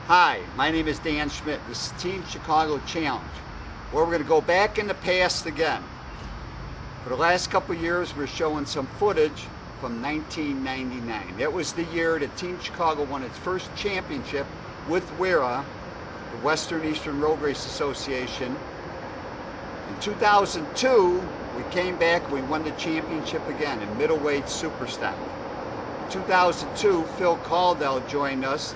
Hi, my name is Dan Schmitt. This is Team Chicago Challenge, where we're going to go back in the past again. For the last couple of years, we're showing some footage from 1999. That was the year that Team Chicago won its first championship with WERA, the Western Eastern Road Race Association. In 2002, we came back, we won the championship again in middleweight super stock. In 2002, Phil Caldwell joined us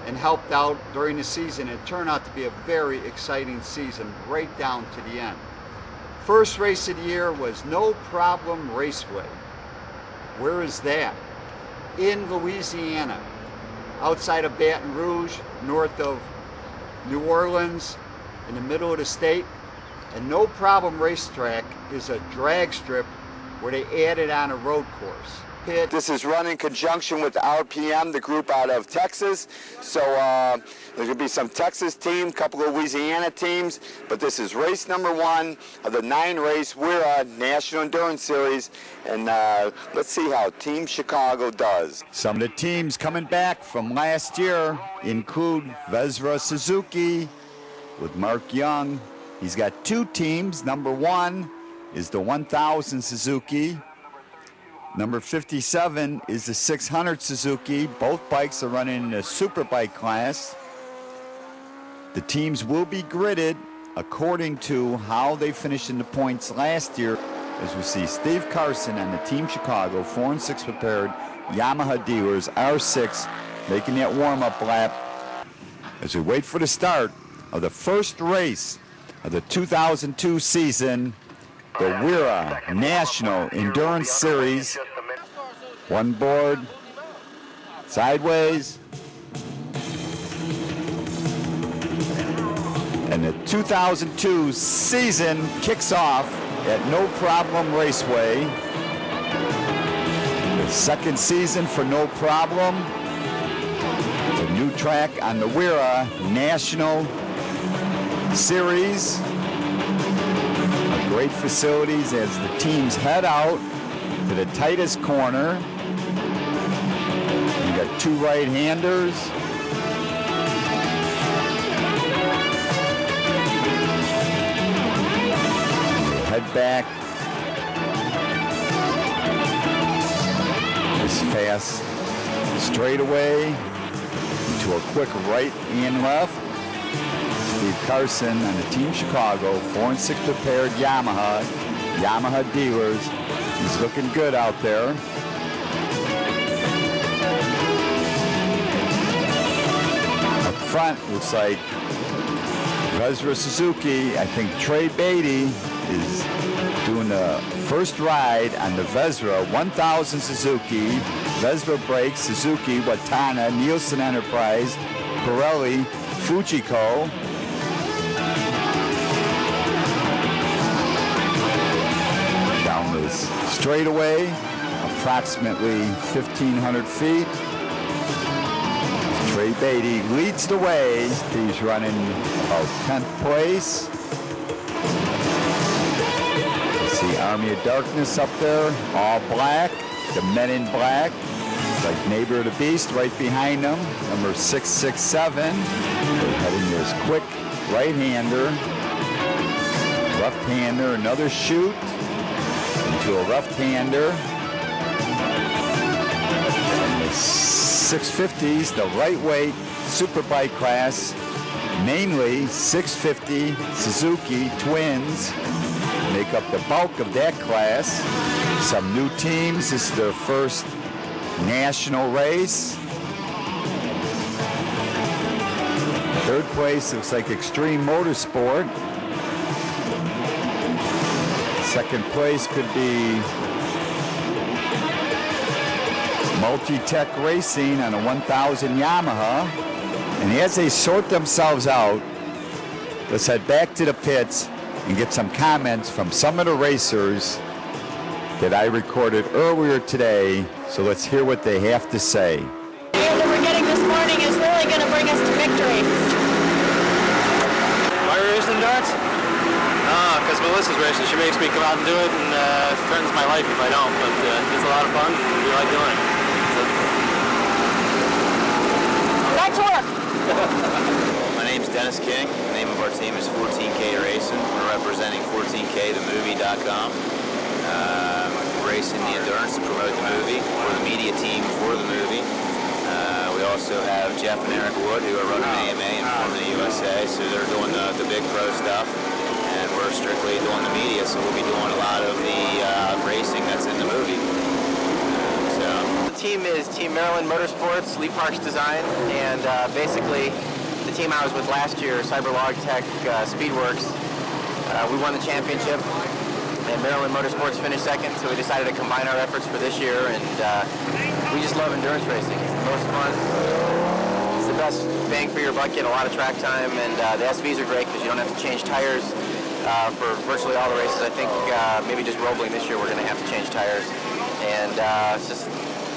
and helped out during the season. It turned out to be a very exciting season right down to the end. First race of the year was No Problem Raceway. Where is that? In Louisiana, outside of Baton Rouge, north of New Orleans, in the middle of the state. And No Problem Racetrack is a drag strip where they added on a road course. This is run in conjunction with RPM, the group out of Texas. So there's going to be some Texas teams, a couple of Louisiana teams, but this is race number 1 of the 9-race WERA National Endurance Series, and let's see how Team Chicago does. Some of the teams coming back from last year include WERA Suzuki with Mark Young. He's got 2 teams. Number 1 is the 1000 Suzuki. Number 57 is the 600 Suzuki. Both bikes are running in the superbike class. The teams will be gridded according to how they finished in the points last year. As we see Steve Karson on the Team Chicago 4 and 6 prepared Yamaha dealers R6 making that warm-up lap as we wait for the start of the first race of the 2002 season, the WERA National Endurance Series. One board, sideways. And the 2002 season kicks off at No Problem Raceway. The second season for No Problem. It's a new track on the WERA National Series. Great facilities as the teams head out to the tightest corner. You got 2 right-handers. Head back. This fast straightaway to a quick right and left. Steve Karson on the Team Chicago 4 and 6 prepared Yamaha dealers. He's looking good out there. Up front looks like WERA Suzuki. I think Trey Beatty is doing the first ride on the WERA 1000 Suzuki. WERA brakes, Suzuki, Watana, Nielsen Enterprise, Pirelli, Fujiko. Straightaway, approximately 1,500 feet. Trey Beatty leads the way. He's running about 10th place. You see Army of Darkness up there, all black. The Men in Black, it's like Neighbor of the Beast right behind them. Number 667. They're heading this quick right-hander, left-hander, another shoot. To a left-hander. 650s, the lightweight superbike class, mainly 650 Suzuki twins make up the bulk of that class. Some new teams. This is their first national race. Third place looks like Extreme Motorsport. Second place could be Multi-Tech Racing on a 1000 Yamaha. And as they sort themselves out, let's head back to the pits and get some comments from some of the racers that I recorded earlier today. So let's hear what they have to say. The game that we're getting this morning is really going to bring us to victory. Why are we racing endurance? Because Melissa's racing. She makes me come out and do it, and it threatens my life if I don't. But it's a lot of fun. We like doing it. Back to work. Dennis King. The name of our team is 14K Racing. We're representing 14kthemovie.com. Racing the endurance to promote the movie. We're the media team for the movie. We also have Jeff and Eric Wood, who are running the AMA and forming the USA, so they're doing the big pro stuff. And we're strictly doing the media, so we'll be doing a lot of the racing that's in the movie. The team is Team Maryland Motorsports, Lee Parks Design, and basically the team I was with last year, Cyberlog Tech Speedworks, we won the championship, and Maryland Motorsports finished second, so we decided to combine our efforts for this year, and we just love endurance racing. It's the most fun. It's the best bang for your buck, get a lot of track time, and the SVs are great because you don't have to change tires for virtually all the races. I think maybe just Roebling this year we're going to have to change tires, and it's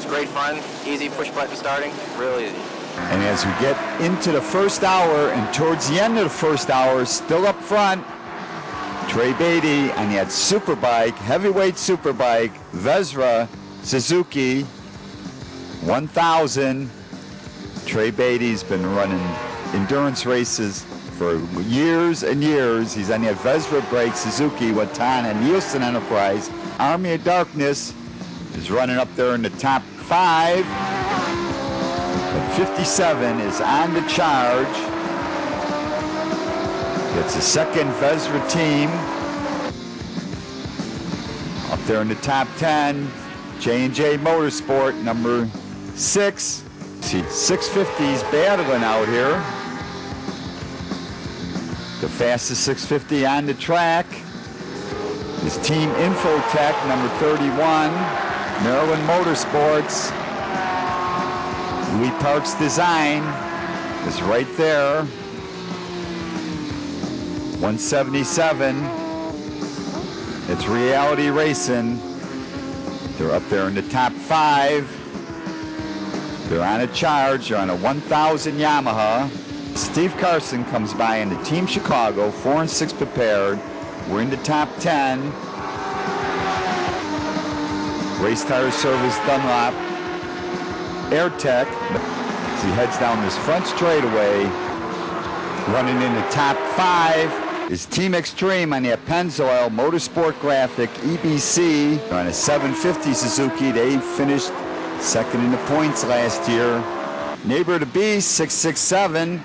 great fun, easy push-button starting, really easy. And as we get into the first hour and towards the end of the first hour, still up front, Trey Beatty on that superbike, heavyweight superbike, WERA Suzuki 1000. Trey Beatty's been running endurance races for years and years. He's on that WERA brake Suzuki with Tan and Nielsen Enterprise. Army of Darkness is running up there in the top 5. But 57 is on the charge. It's the second WERA team. Up there in the top 10, J&J Motorsport, number 6. See, 650s battling out here. The fastest 650 on the track is Team Infotech, number 31. Maryland Motorsports. Lee Parks Design is right there. 177. It's Reality Racing. They're up there in the top 5. They're on a charge. They're on a 1000 Yamaha. Steve Karson comes by in the Team Chicago, 4 and 6 prepared. We're in the top 10. Race Tire Service Dunlop, AirTech. As he heads down this front straightaway, running in the top 5 is Team Extreme on the Pennzoil Motorsport Graphic EBC. They're on a 750 Suzuki. They finished second in the points last year. Neighbor to Beast, 667.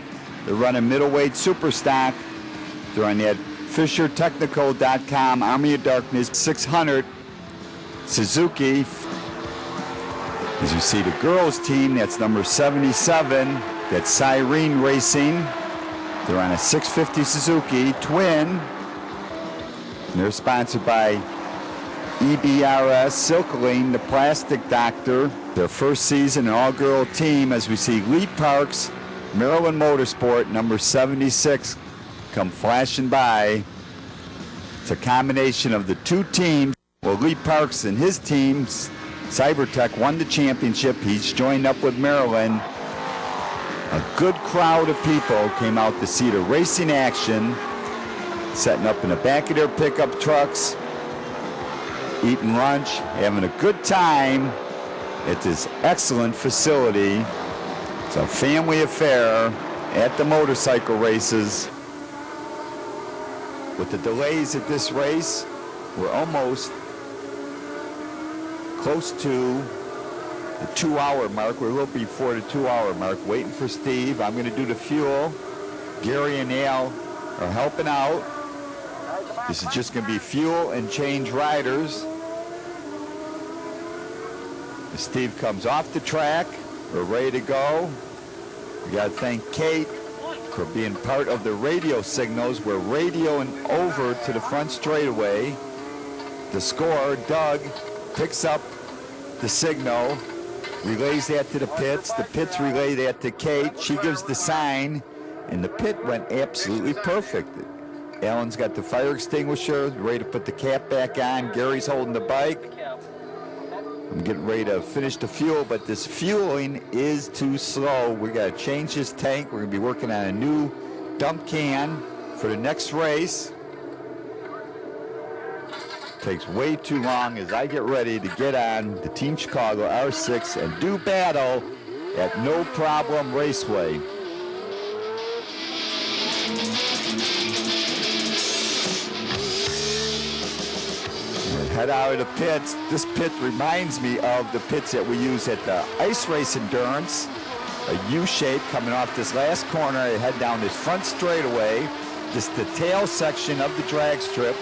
They're running middleweight super stock. They're on that FisherTechnical.com Army of Darkness 600 Suzuki. As you see the girls team, that's number 77. That's Cyrene Racing. They're on a 650 Suzuki Twin. And they're sponsored by EBRS Silkling, the Plastic Doctor. Their first season, an all-girl team, as we see Lee Parks, Maryland Motorsport, number 76, come flashing by. It's a combination of the two teams. Well, Lee Parks and his teams, Cybertech, won the championship. He's joined up with Maryland. A good crowd of people came out to see the racing action, setting up in the back of their pickup trucks, eating lunch, having a good time at this excellent facility. It's a family affair at the motorcycle races. With the delays at this race, we're almost close to the 2-hour mark. We're a little before the 2-hour mark, waiting for Steve. I'm going to do the fuel. Gary and Al are helping out. This is just going to be fuel and change riders. As Steve comes off the track, we're ready to go. We got to thank Kate for being part of the radio signals. We're radioing over to the front straightaway. The scorer, Doug, picks up the signal, relays that to the pits. The pits relay that to Kate. She gives the sign, and the pit went absolutely perfect. Alan's got the fire extinguisher, ready to put the cap back on. Gary's holding the bike. I'm getting ready to finish the fuel, but this fueling is too slow. We got to change this tank. We're going to be working on a new dump can for the next race. Takes way too long as I get ready to get on the Team Chicago R6 and do battle at No Problem Raceway. head out of the pits. This pit reminds me of the pits that we use at the Ice Race Endurance. A U-shape coming off this last corner. I head down this front straightaway. Just the tail section of the drag strip,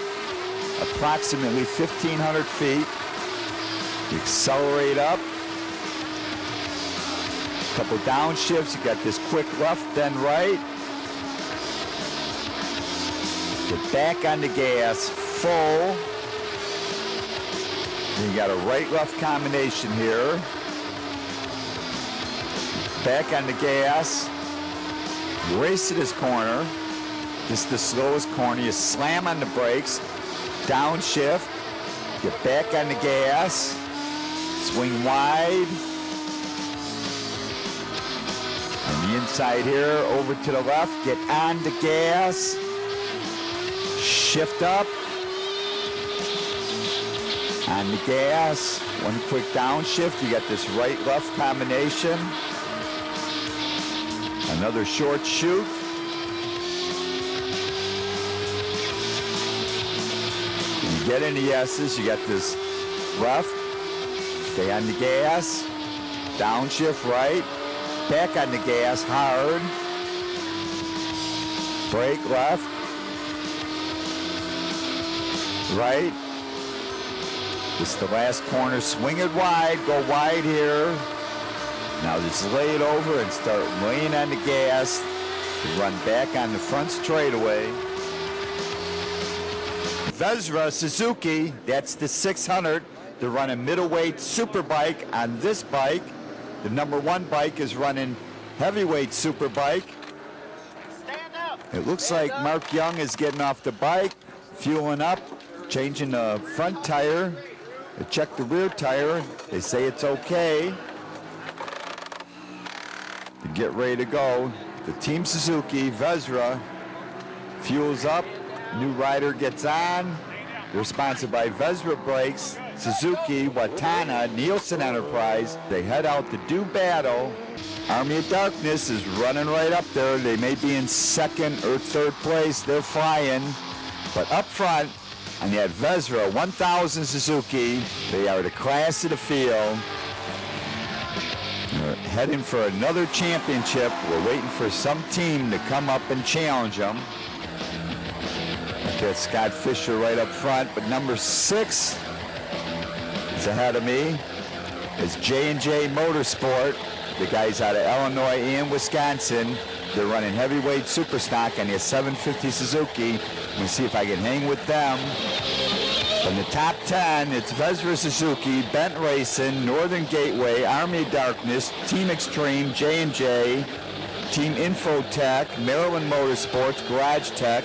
approximately 1,500 feet. You accelerate up. A couple downshifts. You got this quick left, then right. Get back on the gas, full. Then you got a right-left combination here. Back on the gas. Race to this corner. This is the slowest corner. You slam on the brakes. Downshift. Get back on the gas. Swing wide. On the inside here, over to the left. Get on the gas. Shift up. On the gas. One quick downshift. You got this right-left combination. Another short shoot. You get in the S's, you got this left, stay on the gas, downshift right, back on the gas hard, brake left, right. This is the last corner, swing it wide, go wide here. Now just lay it over and start laying on the gas. Run back on the front straightaway. WERA Suzuki, that's the 600. They're running middleweight super bike on this bike. The number 1 bike is running heavyweight super bike. It looks like Mark Young is getting off the bike, fueling up, changing the front tire. They check the rear tire. They say it's okay. To get ready to go. The Team Suzuki, WERA, fuels up, new rider gets on. They're sponsored by WERA Brakes, Suzuki, Watana, Nielsen Enterprise. They head out to do battle. Army of Darkness is running right up there. They may be in second or third place. They're flying. But up front, on that WERA 1000 Suzuki, they are the class of the field. They're heading for another championship. We're waiting for some team to come up and challenge them. Got Scott Fisher right up front, but number 6 is ahead of me. It's J&J Motorsport. The guys out of Illinois and Wisconsin. They're running heavyweight super stock on the 750 Suzuki. Let me see if I can hang with them. In the top 10, it's WERA Suzuki, Bent Racing, Northern Gateway, Army of Darkness, Team Extreme, J&J, Team Infotech, Maryland Motorsports, Garage Tech,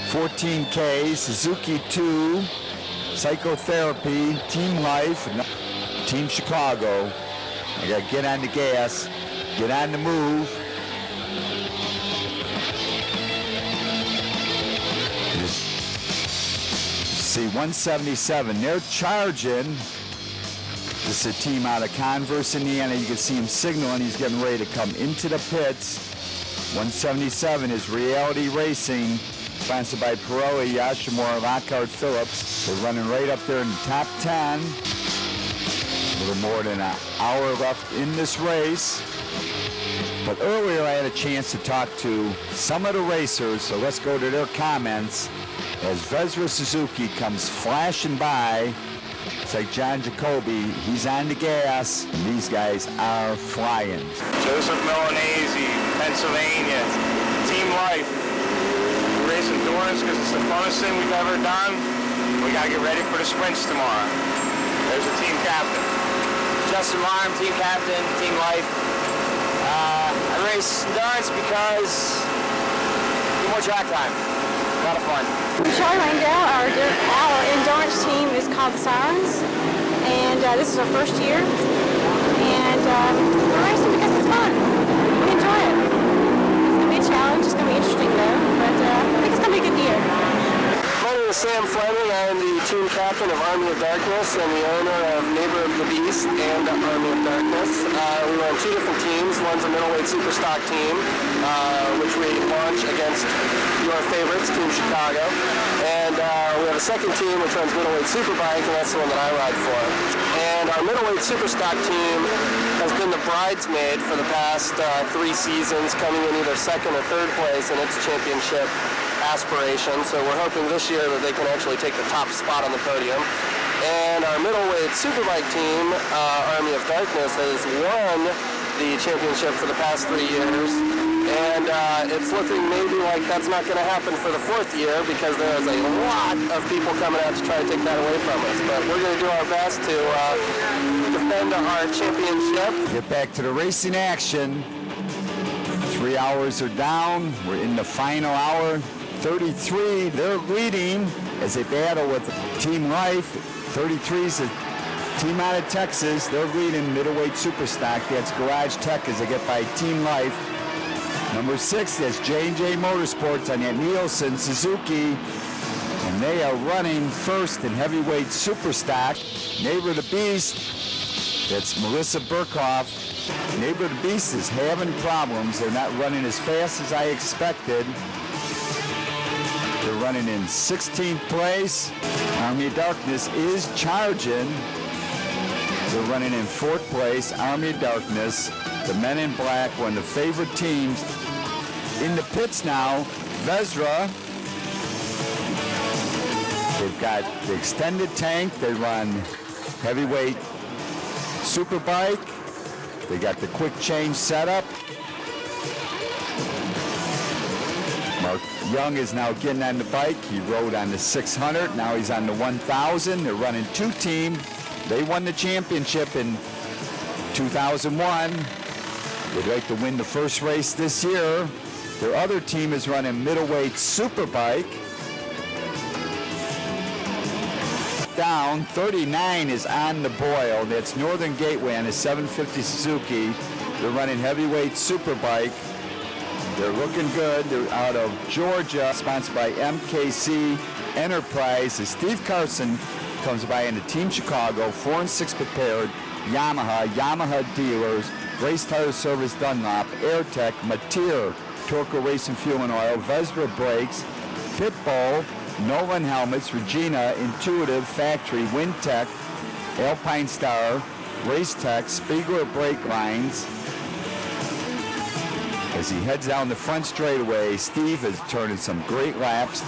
14K, Suzuki 2, Psychotherapy, Team Life, Team Chicago. I gotta get on the gas, get on the move. See 177, they're charging. This is a team out of Converse, Indiana. You can see him signaling. He's getting ready to come into the pits. 177 is Reality Racing, sponsored by Pirelli, Yashimura, Lockhart Phillips. They're running right up there in the top 10. A little more than an hour left in this race. But earlier I had a chance to talk to some of the racers, so let's go to their comments as WERA Suzuki comes flashing by. It's like John Jacoby, he's on the gas, and these guys are flying. Joseph Milanese, Pennsylvania, Team Life. We race endurance because it's the funnest thing we've ever done. We gotta get ready for the sprints tomorrow. There's the team captain. Justin Marm, team captain, Team Life. I race endurance because get more track time. A lot of fun. I'm Charlie Langdale. Our endurance team is called the Sirens, and this is our first year. And we're racing because it's fun. We enjoy it. It's going to be a challenge. It's going to be interesting, though. But I think it's going to be a good year. My name is Sam Fleming. I am the team captain of Army of Darkness and the owner of Neighbor of the Beast and Army of Darkness. We run two different teams. One's a middleweight superstock team, which we launch against your favorites, Team Chicago. And we have a second team which runs middleweight superbike, and that's the one that I ride for. And our middleweight superstock team has been the bridesmaid for the past 3 seasons, coming in either second or third place in its championship aspiration. So we're hoping this year that they can actually take the top spot on the podium. And our middleweight superbike team, Army of Darkness, has won the championship for the past 3 years. And it's looking maybe like that's not going to happen for the 4th year because there is a lot of people coming out to try to take that away from us. But we're going to do our best to defend our championship. Get back to the racing action. 3 hours are down. We're in the final hour. 33, they're leading as they battle with Team Life. 33 is a team out of Texas. They're leading middleweight superstock. That's Garage Tech as they get by Team Life. Number 6, that's J&J Motorsports on that Nielsen Suzuki. And they are running first in heavyweight superstock. Neighbor of the Beast, that's Melissa Burkhoff. Neighbor of the Beast is having problems. They're not running as fast as I expected. They're running in 16th place. Army of Darkness is charging. They're running in 4th place. Army of Darkness, the Men in Black, one of the favorite teams. In the pits now, Vesra. They've got the extended tank. They run heavyweight superbike. They got the quick change setup. Mark Young is now getting on the bike. He rode on the 600. Now he's on the 1000. They're running 2 teams. They won the championship in 2001. They'd like to win the first race this year. Their other team is running middleweight superbike. Down, 39 is on the boil. That's Northern Gateway on the 750 Suzuki. They're running heavyweight superbike. They're looking good. They're out of Georgia, sponsored by MKC Enterprise. Steve Karson comes by in the Team Chicago, 4 and 6 prepared, Yamaha dealers, Race Tire Service Dunlop, AirTech, Mateer, Torco Racing Fuel and Oil, Vesra Brakes, Pitbull, Nolan Helmets, Regina, Intuitive, Factory, Wintech, Alpine Star, Race Tech, Spiegler Brake Lines. As he heads down the front straightaway, Steve is turning some great laps.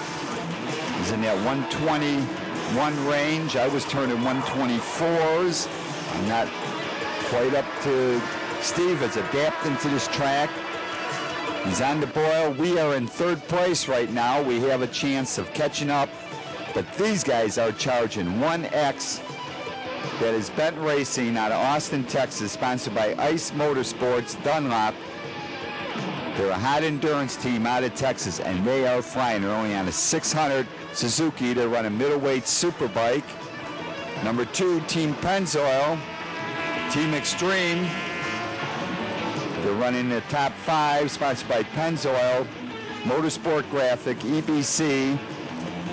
He's in that 121 range. I was turning 124s. I'm not quite up to Steve is adapting to this track. He's on the boil. We are in 3rd place right now. We have a chance of catching up, but these guys are charging 1X. That is Bent Racing out of Austin, Texas, sponsored by Ice Motorsports, Dunlop. They're a hot endurance team out of Texas, and they are flying. They're only on a 600 Suzuki. They're running middleweight superbike. Number 2, Team Pennzoil, Team Extreme. They're running the top 5, sponsored by Pennzoil, Motorsport Graphic, EBC,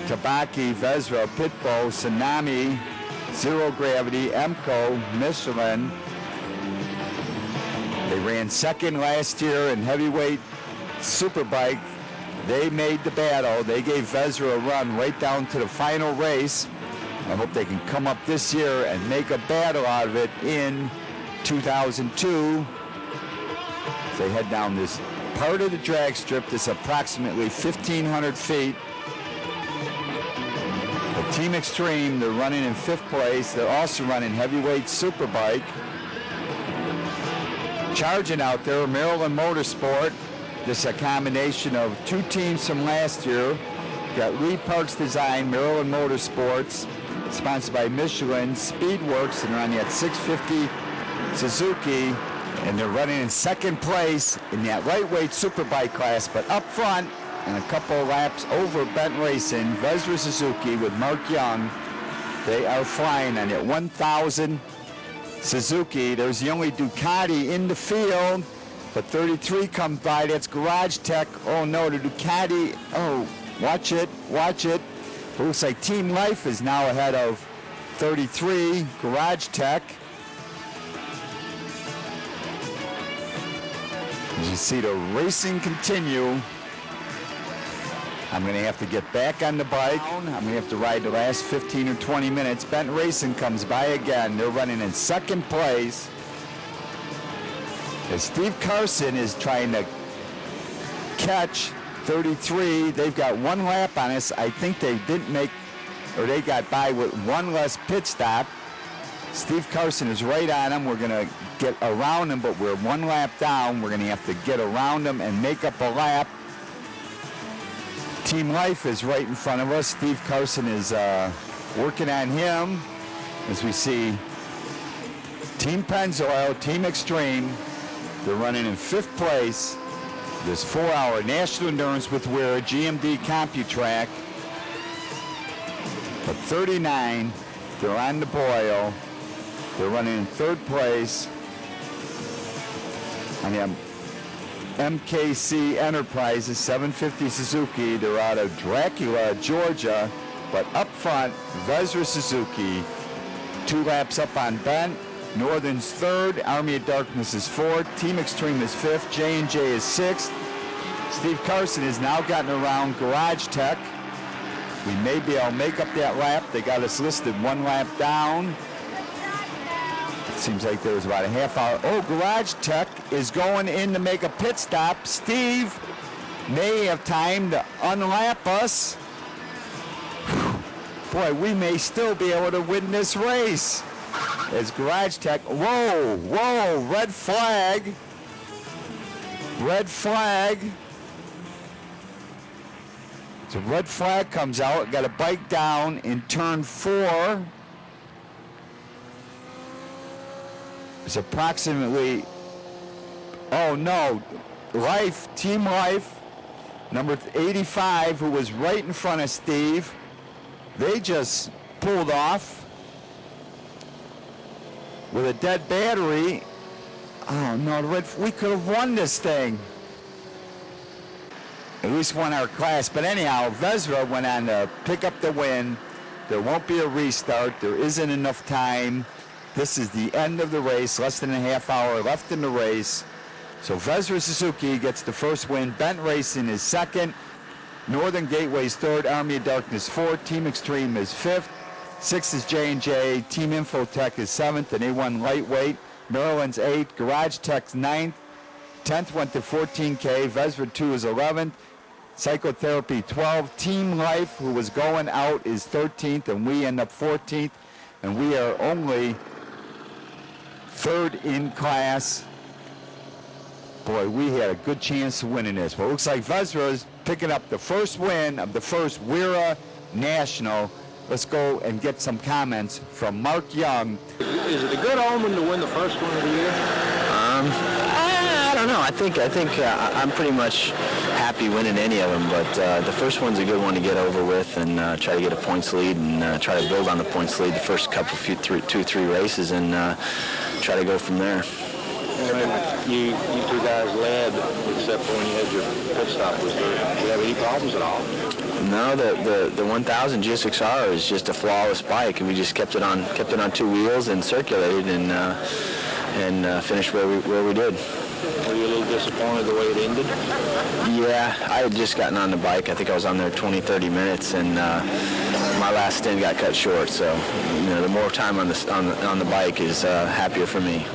Tabaki, Vesra, Pitbull, Tsunami, Zero Gravity, Emco, Michelin. They ran 2nd last year in heavyweight superbike. They made the battle. They gave Vesra a run right down to the final race. I hope they can come up this year and make a battle out of it in 2002. They head down this part of the drag strip that's approximately 1,500 feet. The Team Extreme, they're running in 5th place. They're also running heavyweight superbike. Charging out there, Maryland Motorsport. This is a combination of 2 teams from last year. Got Lee Parks Design, Maryland Motorsports, sponsored by Michelin, Speedworks, and they're on that 650 Suzuki. And they're running in 2nd place in that lightweight superbike class, but up front and a couple of laps over Bent Racing, Vesra Suzuki with Mark Young. They are flying on that 1,000 Suzuki. There's the only Ducati in the field, but 33 comes by. That's Garage Tech. Oh no, the Ducati. Oh, watch it, watch it. It looks like Team Life is now ahead of 33, Garage Tech. As you see the racing continue, I'm going to have to get back on the bike. I'm going to have to ride the last 15 or 20 minutes. Bent Racing comes by again. They're running in second place. As Steve Karson is trying to catch 33. They've got one lap on us. I think they didn't make, or they got by with one less pit stop. Steve Karson is right on him. We're going to get around him, but we're one lap down. We're going to have to get around him and make up a lap. Team Life is right in front of us. Steve Karson is working on him. As we see Team Pennzoil, Team Extreme, they're running in 5th place. This 4-hour National Endurance with WERA GMD CompuTrack. At 39, they're on the boil. They're running in 3rd place. And the MKC Enterprises 750 Suzuki. They're out of Dracula, Georgia. But up front, WERA Suzuki. 2 laps up on Bent. Northern's 3rd, Army of Darkness is 4th, Team Extreme is 5th, J&J is 6th. Steve Karson has now gotten around Garage Tech. We may be able to make up that lap. They got us listed 1 lap down. It seems like there was about a half hour. Oh, Garage Tech is going in to make a pit stop. Steve may have time to unlap us. Boy, we may still be able to win this race. As Garage Tech, whoa, red flag. Red flag. So red flag comes out, got a bike down in turn 4. It's approximately, oh no, Life, Team Life, number 85, who was right in front of Steve. They just pulled off with a dead battery. Oh no, we could have won this thing. At least won our class. But anyhow, WERA went on to pick up the win. There won't be a restart. There isn't enough time. This is the end of the race. Less than a half hour left in the race. So WERA Suzuki gets the first win. Bent Racing is 2nd. Northern Gateway's 3rd. Army of Darkness 4th. Team Extreme is 5th. 6th is J&J. Team Infotech is 7th, and they won lightweight. Maryland's 8th. Garage Tech's 9th. 10th went to 14K. WERA 2 is 11th. Psychotherapy 12th. Team Life, who was going out, is 13th, and we end up 14th. And we are only 3rd in class. Boy, we had a good chance of winning this. But it looks like WERA's picking up the first win of the first WERA National. Let's go and get some comments from Mark Young. Is it a good omen to win the first one of the year? I don't know. I think I'm pretty much happy winning any of them, but the first one's a good one to get over with and try to get a points lead and try to build on the points lead the first couple, 2-3 races and try to go from there. You 2 guys led, except for when you had your pit stop. Did you have any problems at all? No, the 1000 GSX-R is just a flawless bike, and we just kept it on 2 wheels and circulated and finished where we did. Were you a little disappointed the way it ended? Yeah, I had just gotten on the bike. I think I was on there 20-30 minutes, and my last stint got cut short. So, the more time on the bike is happier for me.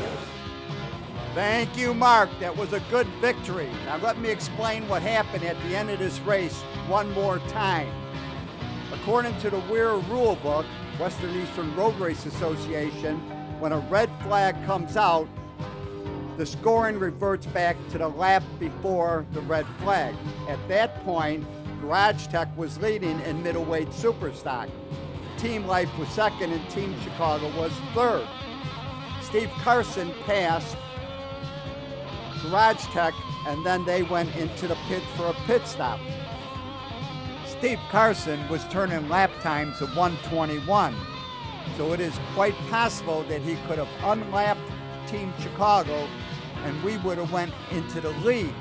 Thank you, Mark. That was a good victory. Now let me explain what happened at the end of this race one more time. According to the WERA rule book, Western Eastern Road Race Association, when a red flag comes out, the scoring reverts back to the lap before the red flag. At that point, Garage Tech was leading in middleweight superstock. Team Life was 2nd and Team Chicago was 3rd. Steve Karson passed Garage Tech, and then they went into the pit for a pit stop. Steve Karson was turning lap times of 1:21, so it is quite possible that he could have unlapped Team Chicago, and we would have went into the lead.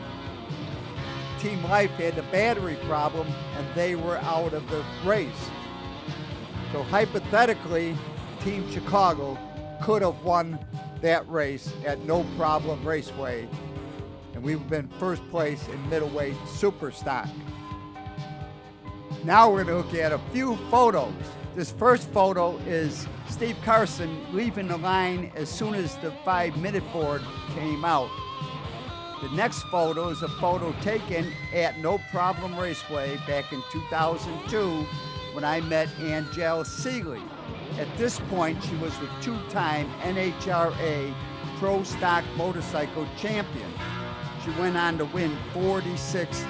Team Life had the battery problem, and they were out of the race. So hypothetically, Team Chicago could have won that race at No Problem Raceway, and we've been first place in middleweight super stock. Now we're going to look at a few photos. This first photo is Steve Karson leaving the line as soon as the 5-minute board came out. The next photo is a photo taken at No Problem Raceway back in 2002 when I met Angel Seeley. At this point, she was the two-time NHRA Pro Stock Motorcycle Champion. She went on to win 46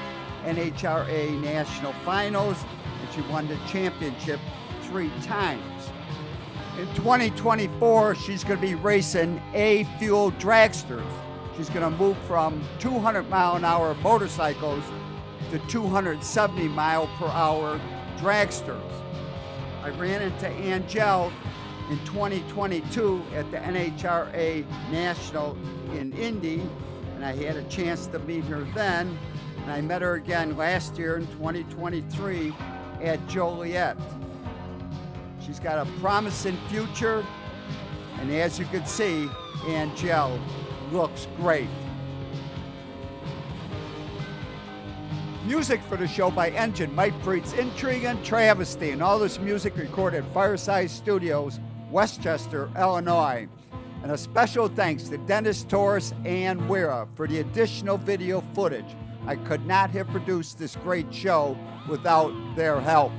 NHRA National Finals, and she won the championship 3 times. In 2024, she's going to be racing A-Fuel dragsters. She's going to move from 200-mile-an-hour motorcycles to 270-mile-per-hour dragsters. I ran into Angel in 2022 at the NHRA National in Indy, and I had a chance to meet her then, and I met her again last year in 2023 at Joliet. She's got a promising future, and as you can see, Angel looks great. Music for the show by Engine, Mike Preet's Intrigue and Travesty, and all this music recorded at Fireside Studios, Westchester, Illinois. And a special thanks to Dennis Torres and WERA for the additional video footage. I could not have produced this great show without their help.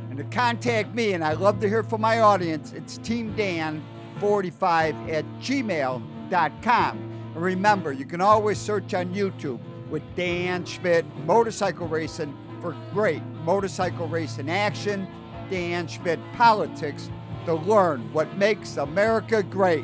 And to contact me, and I love to hear from my audience, it's teamdan45@gmail.com. And remember, you can always search on YouTube with Dan Schmitt Motorcycle Racing for great motorcycle racing action, Dan Schmitt Politics, to learn what makes America great.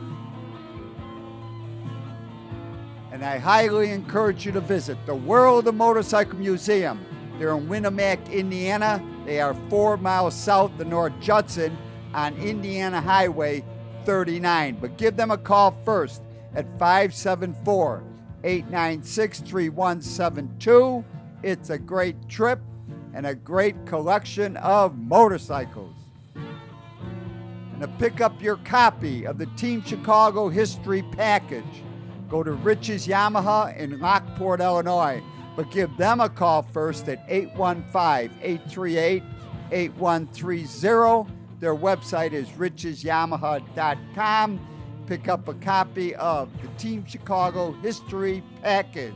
And I highly encourage you to visit the World of Motorcycle Museum. They're in Winamac, Indiana. They are 4 miles south of North Judson on Indiana Highway 39. But give them a call first at 574-896-3172. It's a great trip and a great collection of motorcycles. And to pick up your copy of the Team Chicago History Package, go to Rich's Yamaha in Lockport, Illinois. But give them a call first at 815-838-8130. Their website is richesyamaha.com. Pick up a copy of the Team Chicago History Package.